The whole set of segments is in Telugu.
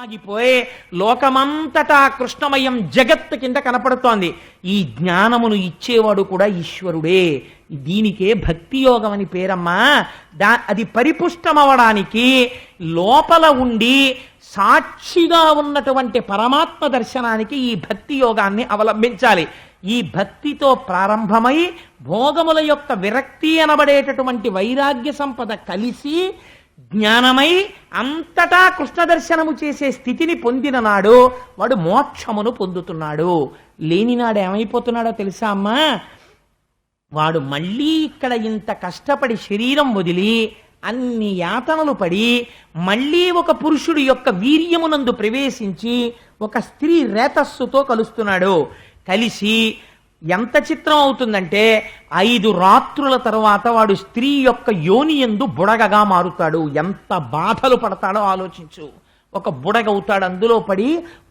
ఆగిపోయి లోకమంతటా కృష్ణమయం జగత్తు కింద కనపడుతోంది. ఈ జ్ఞానమును ఇచ్చేవాడు కూడా ఈశ్వరుడే. దీనికే భక్తి యోగం అని పేరమ్మా. అది పరిపుష్టమవడానికి లోపల ఉండి సాక్షిగా ఉన్నటువంటి పరమాత్మ దర్శనానికి ఈ భక్తి యోగాన్ని అవలంబించాలి. ఈ భక్తితో ప్రారంభమై భోగముల యొక్క విరక్తి అనబడేటటువంటి వైరాగ్య సంపద కలిసి జ్ఞానమై అంతటా కృష్ణ దర్శనము చేసే స్థితిని పొందిన నాడు వాడు మోక్షమును పొందుతున్నాడు. లేనినాడు ఏమైపోతున్నాడో తెలుసా అమ్మా? వాడు మళ్ళీ ఇక్కడ ఇంత కష్టపడి శరీరం వదిలి అన్ని యాతనలు పడి మళ్ళీ ఒక పురుషుడి యొక్క వీర్యమునందు ప్రవేశించి ఒక స్త్రీ రేతస్సుతో కలుస్తున్నాడు. కలిసి ఎంత చిత్రం అవుతుందంటే 5 రాత్రుల తర్వాత వాడు స్త్రీ యొక్క యోనియందు బుడగగా మారుతాడు. ఎంత బాధలు పడతాడో ఆలోచించు. ఒక బుడగవుతాడు, అందులో పడి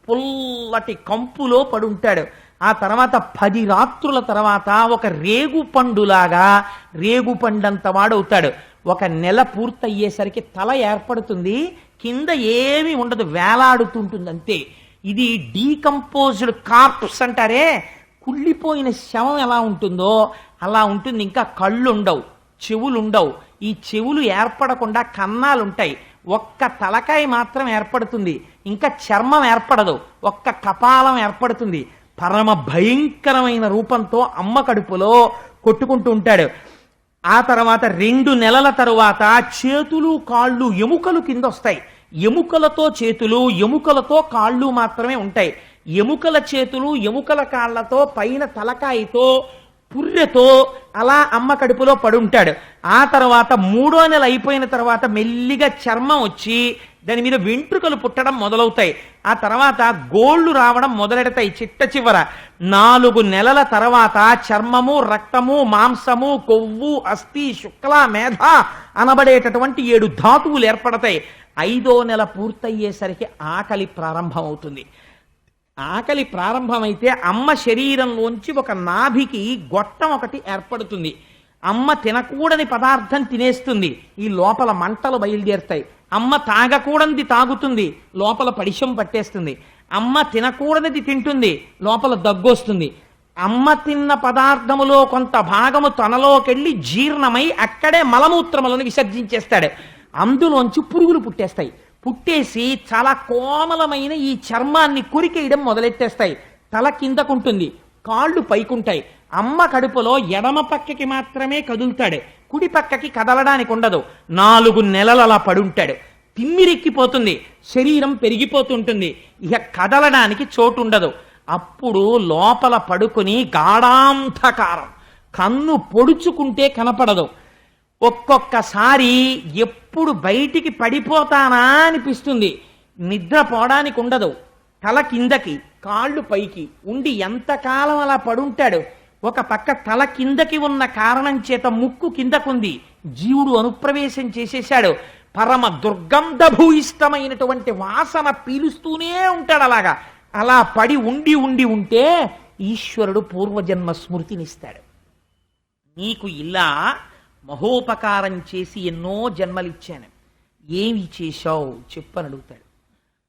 పుల్లటి కంపులో పడుంటాడు. ఆ తర్వాత 10 రాత్రుల తర్వాత ఒక రేగుపండులాగా రేగుపండంత వాడవుతాడు. 1 నెల పూర్తయ్యేసరికి తల ఏర్పడుతుంది, కింద ఏమీ ఉండదు, వేలాడుతుంటుంది అంతే. ఇది డీకంపోజ్డ్ కార్ప్స్ అంటారే, కుళ్ళిపోయిన శవం ఎలా ఉంటుందో అలా ఉంటుంది. ఇంకా కళ్ళు ఉండవు, చెవులు ఉండవు. ఈ చెవులు ఏర్పడకుండా కన్నాలుంటాయి. ఒక్క తలకాయ మాత్రం ఏర్పడుతుంది, ఇంకా చర్మం ఏర్పడదు. ఒక్క కపాలం ఏర్పడుతుంది. పరమ భయంకరమైన రూపంతో అమ్మ కడుపులో కొట్టుకుంటూ ఉంటాడు. ఆ తర్వాత 2 నెలల తరువాత చేతులు కాళ్ళు ఎముకలు కింద వస్తాయి. ఎముకలతో చేతులు, ఎముకలతో కాళ్ళు మాత్రమే ఉంటాయి. ఎముకల చేతులు, ఎముకల కాళ్లతో, పైన తలకాయతో, పుర్రెతో అలా అమ్మ కడుపులో పడుంటాడు. ఆ తర్వాత 3వ నెల అయిపోయిన తర్వాత మెల్లిగా చర్మం వచ్చి దాని మీద వెంట్రుకలు పుట్టడం మొదలవుతాయి. ఆ తర్వాత గోళ్లు రావడం మొదలెడతాయి. చిట్ట చివర 4 నెలల తర్వాత చర్మము, రక్తము, మాంసము, కొవ్వు, అస్థి, శుక్ల, మేధ అనబడేటటువంటి 7 ధాతువులు ఏర్పడతాయి. 5వ నెల పూర్తయ్యేసరికి ఆకలి ప్రారంభమవుతుంది. ఆకలి ప్రారంభమైతే అమ్మ శరీరంలోంచి ఒక నాభికి గొట్టం ఒకటి ఏర్పడుతుంది. అమ్మ తినకూడని పదార్థం తినేస్తుంది, ఈ లోపల మంటలు బయలుదేరుతాయి. అమ్మ తాగకూడనిది తాగుతుంది, లోపల పడిశం పట్టేస్తుంది. అమ్మ తినకూడనిది తింటుంది, లోపల దగ్గొస్తుంది. అమ్మ తిన్న పదార్థములో కొంత భాగము తనలోకెళ్ళి జీర్ణమై అక్కడే మలమూత్రములను విసర్జించేస్తాడు. అందులోంచి పురుగులు పుట్టేస్తాయి. పుట్టేసి చాలా కోమలమైన ఈ చర్మాన్ని కొరికేయడం మొదలెట్టేస్తాయి. తల కిందకుంటుంది, కాళ్ళు పైకుంటాయి. అమ్మ కడుపులో ఎడమ పక్కకి మాత్రమే కదులుతాడు, కుడి పక్కకి కదలడానికి ఉండదు. 4 నెలలు అలా పడుంటాడు. తిమ్మిరెక్కిపోతుంది, శరీరం పెరిగిపోతుంటుంది, ఇక కదలడానికి చోటు ఉండదు. అప్పుడు లోపల పడుకుని గాఢాంధకారం, కన్ను పొడుచుకుంటే కనపడదు. ఒక్కొక్కసారి ఎప్పుడు బయటికి పడిపోతానా అనిపిస్తుంది. నిద్రపోవడానికి ఉండదు. తల కిందకి, కాళ్ళు పైకి ఉండి ఎంతకాలం అలా పడుంటాడు. ఒక పక్క తల కిందకి ఉన్న కారణం చేత ముక్కు కిందకుంది, జీవుడు అనుప్రవేశం చేసేశాడు. పరమ దుర్గంధభూయిష్టమైనటువంటి వాసన పీలుస్తూనే ఉంటాడు. అలా పడి ఉంటే ఈశ్వరుడు పూర్వజన్మ స్మృతినిస్తాడు. నీకు ఇలా మహోపకారం చేసి ఎన్నో జన్మలిచ్చాను, ఏమి చేశావు చెప్పని అడుగుతాడు.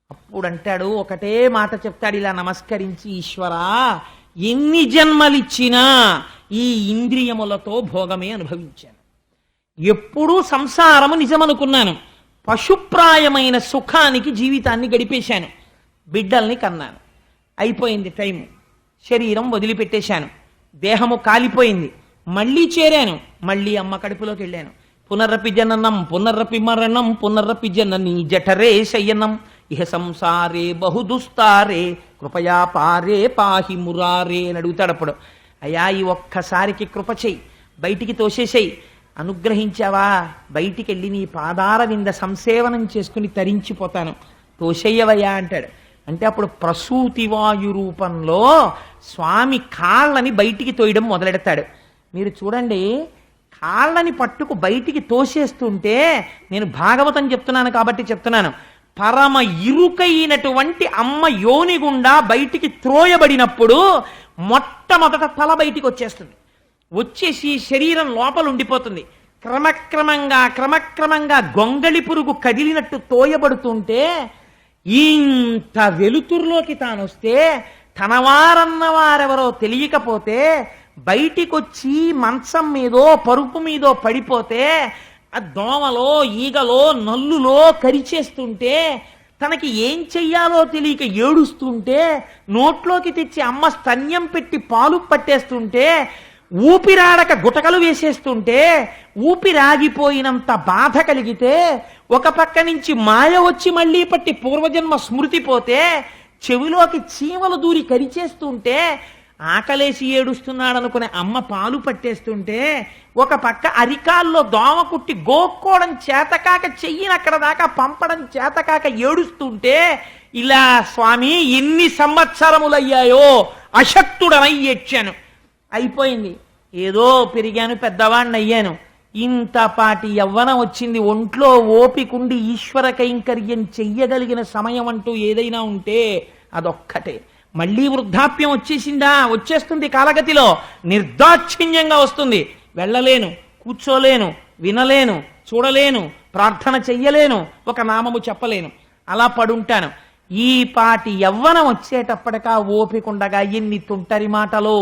అప్పుడు అంటాడు, ఒకటే మాట చెప్తాడు ఇలా నమస్కరించి, ఈశ్వరా, ఎన్ని జన్మలిచ్చినా ఈ ఇంద్రియములతో భోగమే అనుభవించాను. ఎప్పుడూ సంసారము నిజమనుకున్నాను. పశుప్రాయమైన సుఖానికి జీవితాన్ని గడిపేశాను. బిడ్డల్ని కన్నాను, అయిపోయింది టైము, శరీరం వదిలిపెట్టేశాను, దేహము కాలిపోయింది, మళ్ళీ చేరాను, మళ్ళీ అమ్మ కడుపులోకి వెళ్ళాను. పునరపి జననం పునరపి మరణం పునరపి జనని జఠరే శయనం ఇహ సంసారే బహుదుస్తారే కృపయా పారే పాహి మురారే అని అడుగుతాడు. అప్పుడు అయ్యా, ఈ ఒక్కసారికి కృప చెయ్యి, బయటికి తోసేసేయి. అనుగ్రహించావా, బయటికి వెళ్ళి నీ పాదార వింద సంసేవనం చేసుకుని తరించిపోతాను, తోసేయవయ్యా అంటాడు. అంటే అప్పుడు ప్రసూతివాయు రూపంలో స్వామి కాళ్ళని బయటికి తోయడం మొదలెడతాడు. మీరు చూడండి, కాళ్ళని పట్టుకు బయటికి తోసేస్తుంటే, నేను భాగవతం చెప్తున్నాను కాబట్టి చెప్తున్నాను, పరమ ఇరుకైనటువంటి అమ్మ యోని గుండా బయటికి త్రోయబడినప్పుడు మొట్టమొదట తల బయటికి వచ్చేస్తుంది. వచ్చేసి శరీరం లోపల ఉండిపోతుంది. క్రమక్రమంగా గొంగళి పురుగు కదిలినట్టు తోయబడుతుంటే ఇంత వెలుతురులోకి తానొస్తే తనవారన్న వారెవరో తెలియకపోతే బయటికొచ్చి మంచం మీదో పరుపు మీదో పడిపోతే ఆ దోమలో ఈగలో నల్లులో కరిచేస్తుంటే తనకి ఏం చెయ్యాలో తెలియక ఏడుస్తుంటే నోట్లోకి తెచ్చి అమ్మ స్తన్యం పెట్టి పాలు పట్టేస్తుంటే ఊపిరాడక గుటకలు వేసేస్తుంటే ఊపిరాగిపోయినంత బాధ కలిగితే ఒక పక్క నుంచి మాయ వచ్చి మళ్ళీ పట్టి పూర్వజన్మ స్మృతి పోతే చెవిలోకి చీమలు దూరి కరిచేస్తుంటే ఆకలేసి ఏడుస్తున్నాడనుకునే అమ్మ పాలు పట్టేస్తుంటే ఒక పక్క అరికాల్లో దోమ కుట్టి గోక్కోవడం చేతకాక చెయ్యిని అక్కడ దాకా పంపడం చేతకాక ఏడుస్తుంటే ఇలా స్వామి ఎన్ని సంవత్సరములయ్యాయో అశక్తుడనై ఏడ్చాను. అయిపోయింది, ఏదో పెరిగాను, పెద్దవాణ్ణి అయ్యాను, ఇంతపాటి యవ్వనం వచ్చింది, ఒంట్లో ఓపికండి ఈశ్వర కైంకర్యం చెయ్యగలిగిన సమయం అంటూ ఏదైనా ఉంటే అదొక్కటే. మళ్ళీ వృద్ధాప్యం వచ్చేసిందా? వచ్చేస్తుంది కాలగతిలో, నిర్దాక్షిణ్యంగా వస్తుంది. వెళ్ళలేను, కూర్చోలేను, వినలేను, చూడలేను, ప్రార్థన చెయ్యలేను, ఒక నామము చెప్పలేను, అలా పడుంటాను. ఈ పాటి యవ్వనం వచ్చేటప్పటికా ఓపికండగా ఎన్ని తుంటరి మాటలో.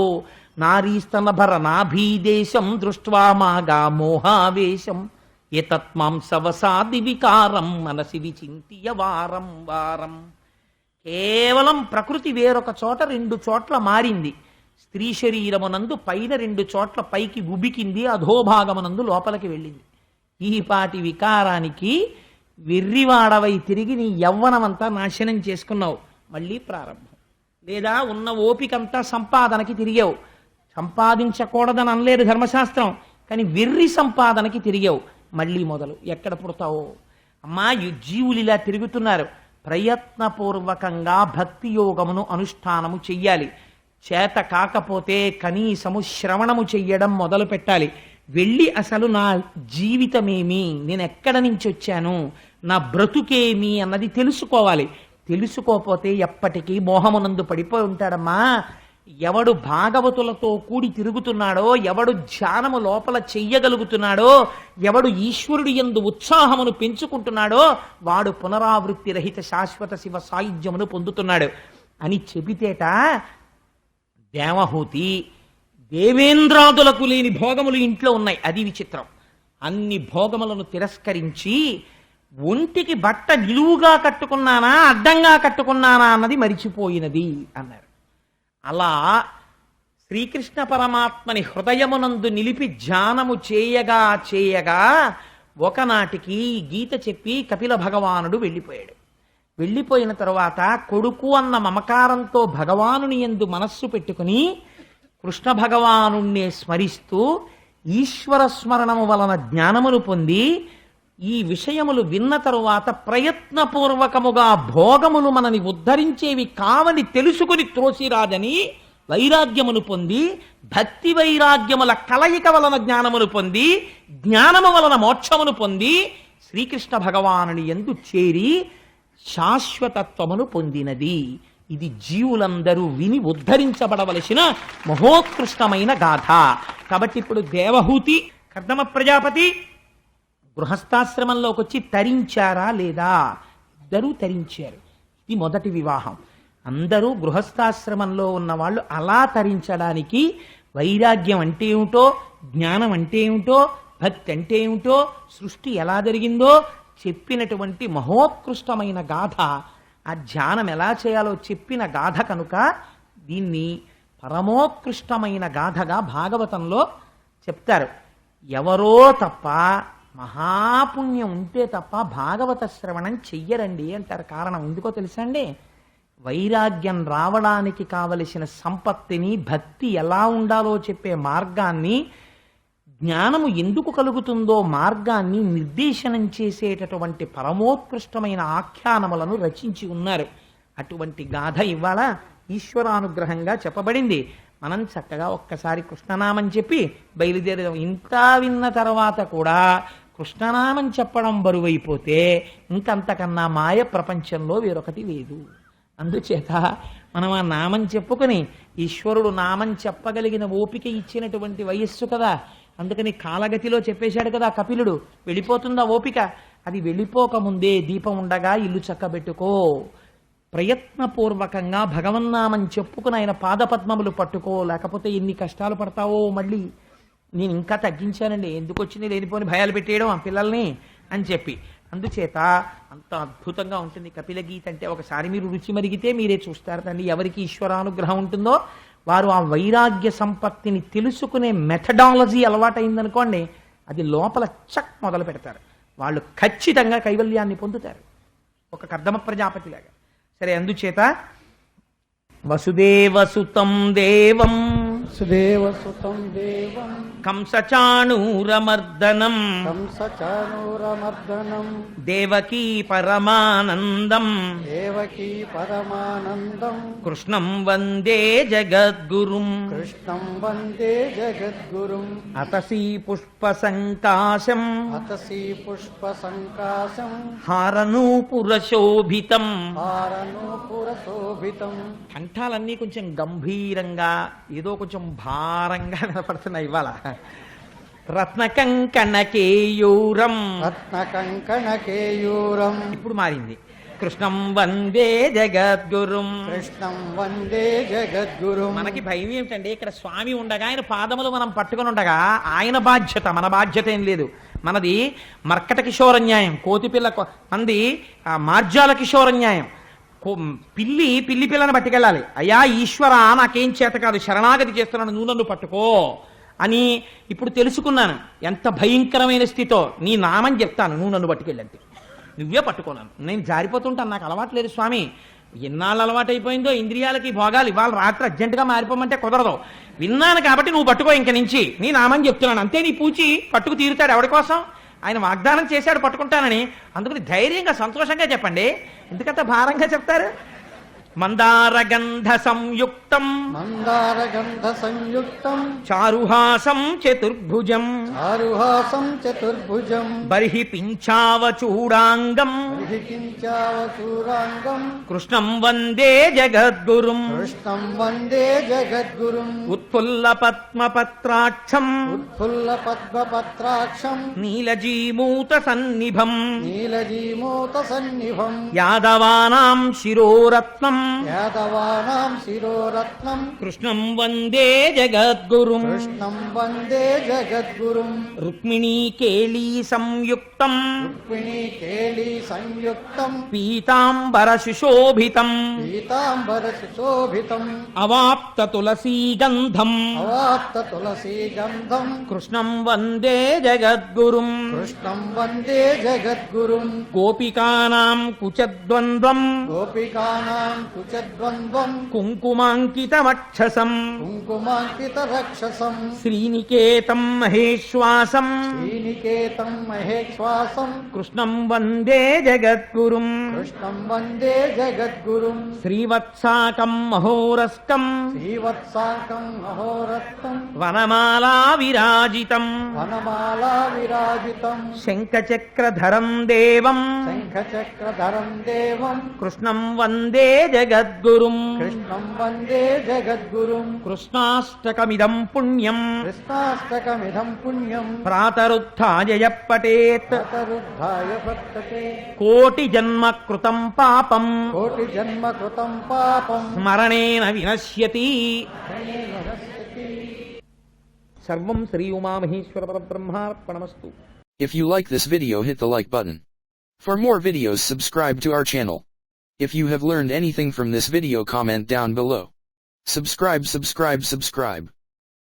నారీస్తనభర నాభీదేశం దృష్ట్వా మాగా మోహావేశం ఏతత్మాంసవసాది వికారం మనసి విచింతియ వారం వారం. కేవలం ప్రకృతి వేరొక చోట 2 చోట్ల మారింది. స్త్రీ శరీరమునందు పైన 2 చోట్ల పైకి ఉబికింది, అధోభాగమునందు లోపలికి వెళ్ళింది. ఈ పాటి వికారానికి వెర్రివాడవై తిరిగి నీ యవ్వనమంతా నాశనం చేసుకున్నావు. మళ్ళీ ప్రారంభం. లేదా ఉన్న ఓపికంతా సంపాదనకి తిరిగావు. సంపాదించకూడదని అనలేదు ధర్మశాస్త్రం, కానీ వెర్రి సంపాదనకి తిరిగావు. మళ్ళీ మొదలు. ఎక్కడ పుడతావో అమ్మా. జీవులు ఇలా తిరుగుతున్నారు. ప్రయత్నపూర్వకంగా భక్తి యోగమును అనుష్ఠానము చెయ్యాలి. చేత కాకపోతే కనీసము శ్రవణము చెయ్యడం మొదలు పెట్టాలి. వెళ్ళి అసలు నా జీవితమేమి, నేను ఎక్కడ నుంచి వచ్చాను, నా బ్రతుకేమి అన్నది తెలుసుకోవాలి. తెలుసుకోకపోతే ఎప్పటికీ మోహమునందు పడిపోయి ఉంటాడమ్మా. ఎవడు భాగవతులతో కూడి తిరుగుతున్నాడో, ఎవడు ధ్యానము లోపల చెయ్యగలుగుతున్నాడో, ఎవడు ఈశ్వరుడి యందు ఉత్సాహమును పెంచుకుంటున్నాడో వాడు పునరావృత్తి రహిత శాశ్వత శివ సాయుధ్యమును పొందుతున్నాడు అని చెబితేట దేవహూతి దేవేంద్రాదులకు లేని భోగములు ఇంట్లో ఉన్నాయి. అది విచిత్రం. అన్ని భోగములను తిరస్కరించి ఒంటికి బట్ట నిలువుగా కట్టుకున్నానా అడ్డంగా కట్టుకున్నానా అన్నది మరిచిపోయినది అన్నారు. అలా శ్రీకృష్ణ పరమాత్మని హృదయమునందు నిలిపి ధ్యానము చేయగా చేయగా ఒకనాటికి గీత చెప్పి కపిల భగవానుడు వెళ్ళిపోయాడు. వెళ్ళిపోయిన తరువాత కొడుకు అన్న మమకారంతో భగవానుని యందు మనస్సు పెట్టుకుని కృష్ణ భగవానుణ్ణే స్మరిస్తూ ఈశ్వర స్మరణము వలన జ్ఞానమును పొంది ఈ విషయములు విన్న తరువాత ప్రయత్నపూర్వకముగా భోగములు మనని ఉద్ధరించేవి కావని తెలుసుకుని త్రోసిరాదని వైరాగ్యమును పొంది భక్తి వైరాగ్యముల కలయిక వలన జ్ఞానమును పొంది జ్ఞానము వలన మోక్షమును పొంది శ్రీకృష్ణ భగవానుని యందు చేరి శాశ్వతత్వమును పొందినది. ఇది జీవులందరూ విని ఉద్ధరించబడవలసిన మహోత్కృష్టమైన గాథ. కాబట్టి ఇప్పుడు దేవహూతి కర్దమ ప్రజాపతి గృహస్థాశ్రమంలోకి వచ్చి తరించారా లేదా? ఇద్దరూ తరించారు. ఇది మొదటి వివాహం. అందరూ గృహస్థాశ్రమంలో ఉన్న వాళ్ళు అలా తరించడానికి వైరాగ్యం అంటే ఏమిటో, జ్ఞానం అంటే ఏమిటో, భక్తి అంటే ఏమిటో, సృష్టి ఎలా జరిగిందో చెప్పినటువంటి మహోత్కృష్టమైన గాథ. ఆ ధ్యానం ఎలా చేయాలో చెప్పిన గాథ కనుక దీన్ని పరమోత్కృష్టమైన గాథగా భాగవతంలో చెప్తారు. ఎవరో తప్ప మహాపుణ్యం ఉంటే తప్ప భాగవత శ్రవణం చెయ్యరండి అంటారు. కారణం ఎందుకో తెలుసా అండి? వైరాగ్యం రావడానికి కావలసిన సంపత్తిని, భక్తి ఎలా ఉండాలో చెప్పే మార్గాన్ని, జ్ఞానము ఎందుకు కలుగుతుందో మార్గాన్ని నిర్దేశనం చేసేటటువంటి పరమోత్కృష్టమైన ఆఖ్యానములను రచించి ఉన్నారు. అటువంటి గాథ ఇవాళ ఈశ్వరానుగ్రహంగా చెప్పబడింది. మనం చక్కగా ఒక్కసారి కృష్ణనామం చెప్పి బయలుదేరదాం. ఇంత విన్న తర్వాత కూడా కృష్ణనామం చెప్పడం బరువైపోతే ఇంకంతకన్నా మాయ ప్రపంచంలో వేరొకటి లేదు. అందుచేత మనం ఆ నామం చెప్పుకొని, ఈశ్వరుడు నామం చెప్పగలిగిన ఓపిక ఇచ్చినటువంటి వయస్సు కదా, అందుకని కాలగతిలో చెప్పేశాడు కదా కపిలుడు. వెళ్ళిపోతుందా ఓపిక? అది వెళ్ళిపోకముందే దీపం ఉండగా ఇల్లు చక్కబెట్టుకో, ప్రయత్నపూర్వకంగా భగవన్నామని చెప్పుకుని ఆయన పాదపద్మములు పట్టుకో, లేకపోతే ఎన్ని కష్టాలు పడతావో. మళ్ళీ నేను ఇంకా తగ్గించానండి, ఎందుకు వచ్చింది లేనిపోని భయాలు పెట్టేయడం ఆ పిల్లల్ని అని చెప్పి. అందుచేత అంత అద్భుతంగా ఉంటుంది కపిల గీత అంటే. ఒకసారి మీరు రుచి మరిగితే మీరే చూస్తారు తండ్రి, ఎవరికి ఈశ్వరానుగ్రహం ఉంటుందో వారు ఆ వైరాగ్య సంపత్తిని తెలుసుకునే మెథడాలజీ అలవాటైందనుకోండి, అది లోపల చక్ మొదలు పెడతారు, వాళ్ళు ఖచ్చితంగా కైవల్యాన్ని పొందుతారు, ఒక కర్దమ ప్రజాపతిలాగా. సరే, అందుచేత వసుదేవసుతం దేవం సుదేవసుతం దేవం కంసచాణూరమర్దనం కంసచాణూరమర్దనం దేవకీ పరమానందం దేవకీ పరమానందం కృష్ణం వందే జగద్గురుం కృష్ణం వందే జగద్గురుం అతసీ పుష్పసంకాశం అతసీ పుష్పసంకాశం హారనూపురశోభితం. హారనూపురశోభితం. కంఠాలన్నీ కొంచెం గంభీరంగా, ఏదో కొంచెం భారంగా వినపడుతున్నాయి ఇవాళ. రత్నకంకణకేయూరం, రత్నకంకణకేయూరం. ఇప్పుడు మారింది. కృష్ణం వందే జగద్గురుం. కృష్ణం వందే జగద్గురుం. మనకి భయం ఏమిటంటే, ఇక్కడ స్వామి ఉండగా ఆయన పాదములు మనం పట్టుకుని ఉండగా ఆయన బాధ్యత, మన బాధ్యత ఏం లేదు. మనది మర్కట కిషోర న్యాయం, కోతిపిల్ల మంది మార్జాల కిషోర న్యాయం. పిల్లి పిల్లని పట్టుకెళ్ళాలి. అయ్యా ఈశ్వర, నాకేం చేత కాదు, శరణాగతి చేస్తున్నాను, నువ్వు నన్ను పట్టుకో అని ఇప్పుడు తెలుసుకున్నాను. ఎంత భయంకరమైన స్థితో, నీ నామని చెప్తాను, నువ్వు నన్ను పట్టుకెళ్ళంతే, నువ్వే పట్టుకోనాను. నేను జారిపోతుంటాను, నాకు అలవాటు లేదు స్వామి. ఎన్నాళ్ళు అలవాటు అయిపోయిందో ఇంద్రియాలకి భోగాలు. ఇవాళ రాత్రి అర్జెంటుగా మారిపోమంటే కుదరదు. విన్నాను కాబట్టి నువ్వు పట్టుకో, ఇంక నుంచి నీ నామని చెప్తున్నాను అంతే. నీ పూచి పట్టుకు తీరుతాడు. ఎవడి కోసం? ఆయన వాగ్దానం చేశాడు పట్టుకుంటానని. అందుకని ధైర్యంగా సంతోషంగా చెప్పండి, ఎందుకంత భారంగా చెప్తారు. మందారగంధ సంయుక్తం మందారగంధ సంయుక్తం చారుహాసం చతుర్భుజం చారుహాసం చతుర్భుజం బర్హి పింఛావచూడాంగం కించావచూరాంగం కృష్ణం వందే జగద్గురుం. కృష్ణం వందే జగద్గురుం. ఉత్ఫుల్ల పద్మపత్రాక్షం ఉత్ఫుల్ల పద్మపత్రాక్షం నీలజీమూత సన్నిభం నీలజీమూత సన్నిభం యాదవానాం శిరోరత్నం యాదవానాం శిరోరత్నం కృష్ణం వందే జగద్గురుం. కృష్ణం వందే జగద్గురుం. రుక్మిణీ కేళీ సంయుక్తం రుక్మిణీ కేళీ సంయుక్తం పీతాంబర సుశోభితం పీతాంబర సుశోభితం అవాప్త తులసీ గంధం అవాప్త తులసీ గంధం కృష్ణం వందే జగద్గురుం. కృష్ణం వందే జగద్గురుం. గోపికానాం కుచద్వంద్వం గోపికానాం కుచద్వంద్వం కుంకుమాంకితవక్షసం కుంకుమాంకిత రక్షసం శ్రీనికేతం మహేశ్వాసం శ్రీనికేతం మహేశ్వాసం కృష్ణం వందే జగద్గురుం. కృష్ణం వందే జగద్గురుం. శ్రీవత్సాకం మహోరస్కం శ్రీవత్సాకం అహోరత్తం వనమాలా విరాజితం వనమాలా విరాజితం శంఖచక్రధరం దేవం శంఖచక్రధరం దేవం కృష్ణం వందే జగద్గురుం. కృష్ణం వందే జగద్గురుం. కృష్ణాష్టకమిదం పుణ్యం కృష్ణాష్టకమిదం పుణ్యం ప్రాతరుత్థాయ పఠేత్ శతరుద్ధాయ వర్తతే. కోటి జన్మ కృతం పాపం కోటి జన్మ కృతం పాపం స్మరణేన వినశ్యతి. సర్వం Shri Umamaheshwara పరబ్రహ్మార్పణమస్తు. If you like this video, hit the like button. For more videos, subscribe to our channel. If you have learned anything from this video, comment down below. Subscribe.